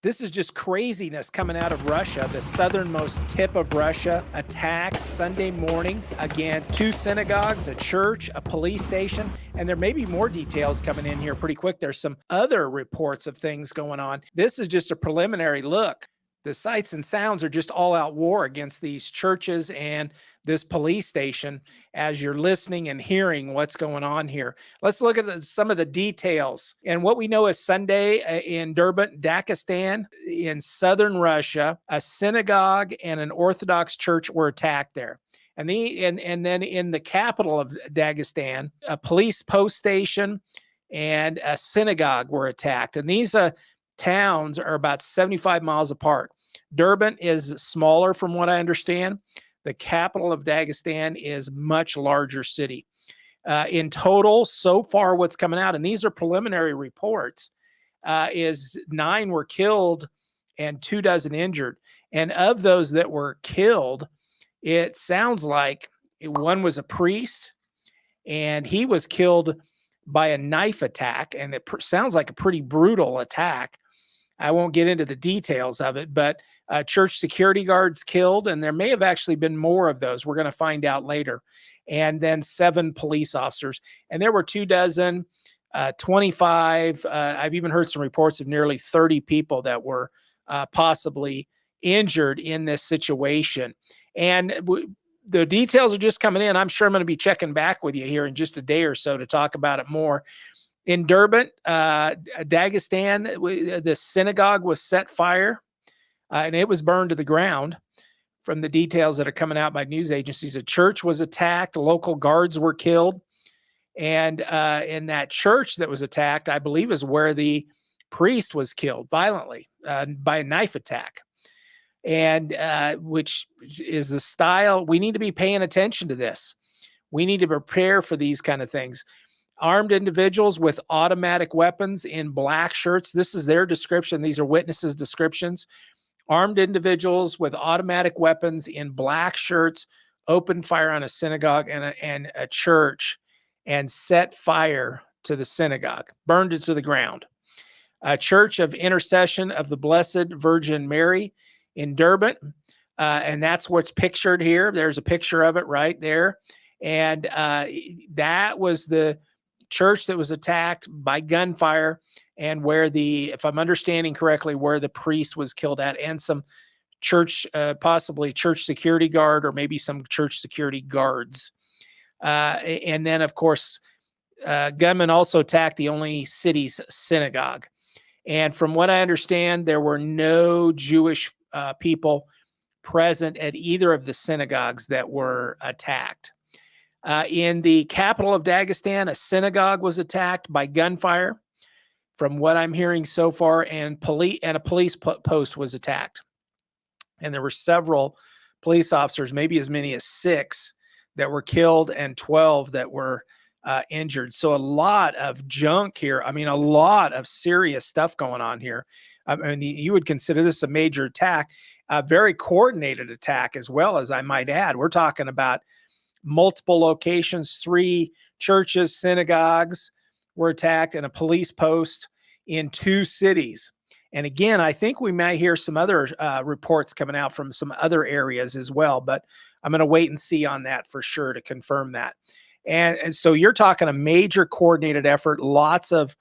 This is just craziness coming out of Russia. The southernmost tip of Russia attacks Sunday morning against two synagogues, a church, a police station, and there may be more details coming in here pretty quick. There's some other reports of things going on. This is just a preliminary look. The sights and sounds are just all out war against these churches and this police station as you're listening and hearing what's going on here. Let's look at some of the details. And what we know is Sunday in Durban, Dagestan, in southern Russia, a synagogue and an Orthodox church were attacked there. And then in the capital of Dagestan, a police post station and a synagogue were attacked. And these towns are about 75 miles apart. Durban is smaller from what I understand. The capital of Dagestan is much larger city. In total, so far what's coming out, and these are preliminary reports, is 9 were killed and 24 injured. And of those that were killed, it sounds like one was a priest and he was killed by a knife attack. And it sounds like a pretty brutal attack. I won't get into the details of it, but church security guards killed, and there may have actually been more of those. We're going to find out later. And then 7 police officers. And there were 24, 25. I've even heard some reports of nearly 30 people that were possibly injured in this situation. And the details are just coming in. I'm sure I'm going to be checking back with you here in just a day or so to talk about it more. In Durban, Dagestan, the synagogue was set fire and it was burned to the ground. From the details that are coming out by news agencies, a church was attacked, local guards were killed. And in that church that was attacked, I believe is where the priest was killed violently by a knife attack. And which is the style. We need to be paying attention to this. We need to prepare for these kind of things. Armed individuals with automatic weapons in black shirts. This is their description. These are witnesses' descriptions. Armed individuals with automatic weapons in black shirts opened fire on a synagogue and a church and set fire to the synagogue, burned it to the ground. A church of intercession of the Blessed Virgin Mary in Durban. And that's what's pictured here. There's a picture of it right there. And that was the church that was attacked by gunfire and where if I'm understanding correctly, where the priest was killed at, and some church, possibly church security guard or maybe some church security guards. And then, of course, gunmen also attacked the only city's synagogue. And from what I understand, there were no Jewish people present at either of the synagogues that were attacked. In the capital of Dagestan, a synagogue was attacked by gunfire, from what I'm hearing so far, and a police post was attacked. And there were several police officers, maybe as many as 6, that were killed and 12 that were injured. So a lot of junk here. I mean, a lot of serious stuff going on here. I mean, you would consider this a major attack, a very coordinated attack as well, as I might add. We're talking about multiple locations, 3 churches, synagogues were attacked, and a police post in 2 cities. And again, I think we might hear some other reports coming out from some other areas as well, but I'm going to wait and see on that for sure to confirm that. And so you're talking a major coordinated effort, lots of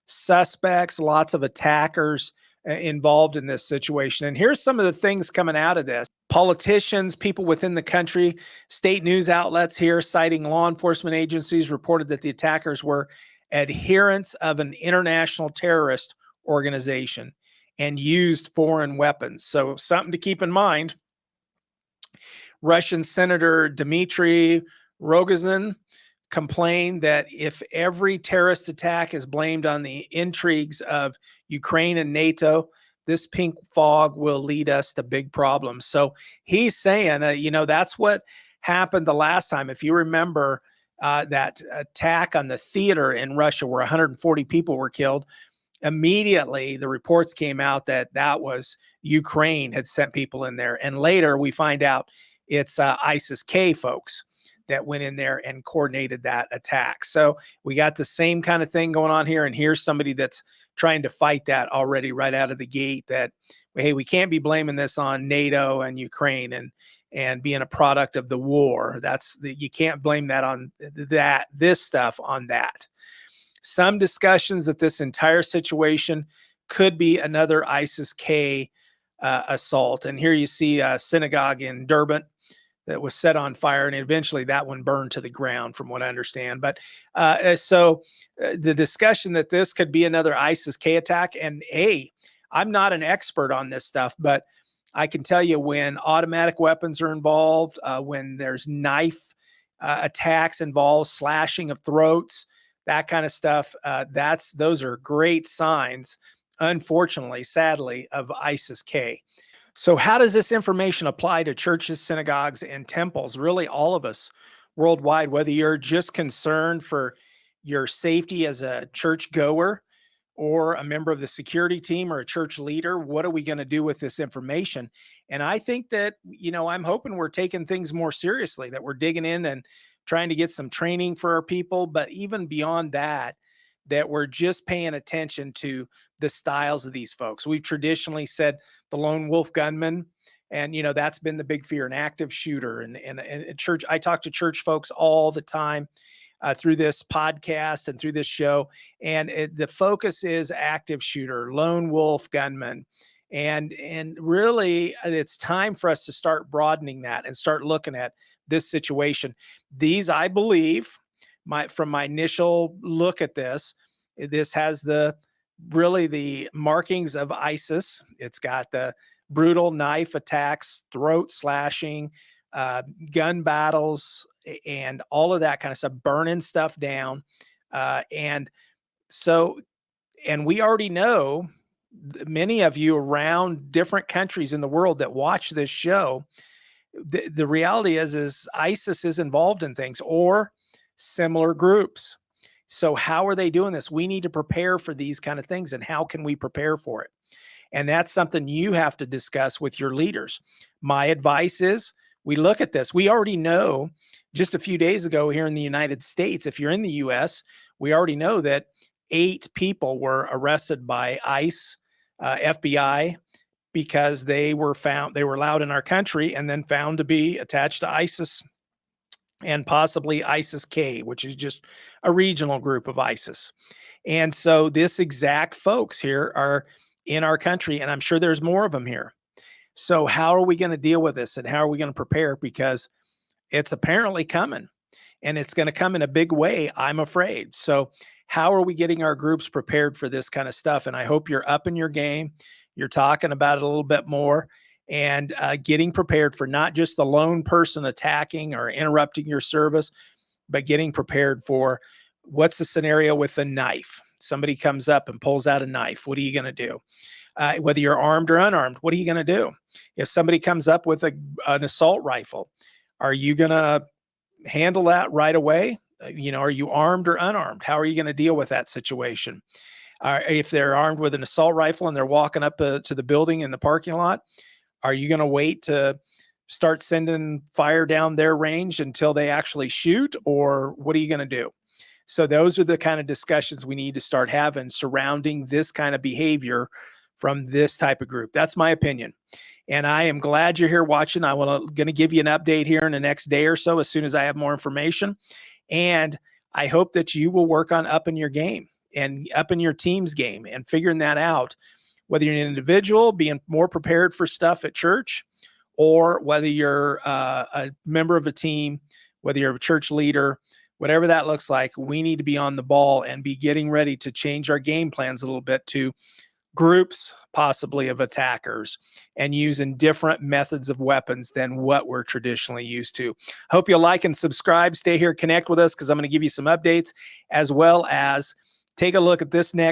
suspects, lots of attackers involved in this situation. And here's some of the things coming out of this. Politicians, people within the country, state news outlets here citing law enforcement agencies reported that the attackers were adherents of an international terrorist organization and used foreign weapons. So something to keep in mind. Russian Senator Dmitry Rogozin complained that if every terrorist attack is blamed on the intrigues of Ukraine and NATO, this pink fog will lead us to big problems. So he's saying, that's what happened the last time. If you remember that attack on the theater in Russia where 140 people were killed, immediately the reports came out that was Ukraine had sent people in there. And later we find out it's ISIS-K folks that went in there and coordinated that attack. So we got the same kind of thing going on here. And here's somebody that's trying to fight that already right out of the gate, that, hey, we can't be blaming this on NATO and Ukraine and being a product of the war. You can't blame that on this stuff on that. Some discussions that this entire situation could be another ISIS-K assault. And here you see a synagogue in Durban that was set on fire, and eventually that one burned to the ground, from what I understand. But the discussion that this could be another ISIS-K attack, and I'm not an expert on this stuff, but I can tell you when automatic weapons are involved, when there's knife attacks involved, slashing of throats, that kind of stuff, those are great signs, unfortunately, sadly, of ISIS-K. So how does this information apply to churches, synagogues, and temples? Really, all of us worldwide, whether you're just concerned for your safety as a church goer or a member of the security team or a church leader, what are we going to do with this information? And I think that, I'm hoping we're taking things more seriously, that we're digging in and trying to get some training for our people. But even beyond that, that we're just paying attention to the styles of these folks. We've traditionally said the lone wolf gunman, and that's been the big fear, an active shooter. And church, I talk to church folks all the time through this podcast and through this show, and the focus is active shooter, lone wolf gunman. And really, it's time for us to start broadening that and start looking at this situation. These, I believe, from my initial look at this has the markings of ISIS. It's got the brutal knife attacks, throat slashing, gun battles, and all of that kind of stuff, burning stuff down. And we already know, many of you around different countries in the world that watch this show, the reality is ISIS is involved in things, or similar groups. So how are they doing this? We need to prepare for these kind of things. And how can we prepare for it? And that's something you have to discuss with your leaders. My advice is we look at this. We already know, just a few days ago here in the United States, if you're in the US, we already know that 8 people were arrested by ICE, FBI, because they were allowed in our country and then found to be attached to ISIS and possibly ISIS-K, which is just a regional group of ISIS. And so this exact folks here are in our country, and I'm sure there's more of them here. So how are we going to deal with this, and how are we going to prepare? Because it's apparently coming, and it's going to come in a big way, I'm afraid. So how are we getting our groups prepared for this kind of stuff? And I hope you're up in your game. You're talking about it a little bit more, and getting prepared for not just the lone person attacking or interrupting your service, but getting prepared for what's the scenario with the knife. Somebody comes up and pulls out a knife. What are you going to do? Whether you're armed or unarmed, what are you going to do? If somebody comes up with an assault rifle, are you going to handle that right away? Are you armed or unarmed? How are you going to deal with that situation? If they're armed with an assault rifle and they're walking up to the building in the parking lot, are you going to wait to start sending fire down their range until they actually shoot, or what are you going to do? So those are the kind of discussions we need to start having surrounding this kind of behavior from this type of group. That's my opinion. And I am glad you're here watching. I'm going to give you an update here in the next day or so as soon as I have more information. And I hope that you will work on upping your game and upping your team's game and figuring that out, whether you're an individual, being more prepared for stuff at church, or whether you're a member of a team, whether you're a church leader, whatever that looks like, we need to be on the ball and be getting ready to change our game plans a little bit to groups possibly of attackers and using different methods of weapons than what we're traditionally used to. Hope you'll like and subscribe. Stay here, connect with us, because I'm going to give you some updates, as well as take a look at this next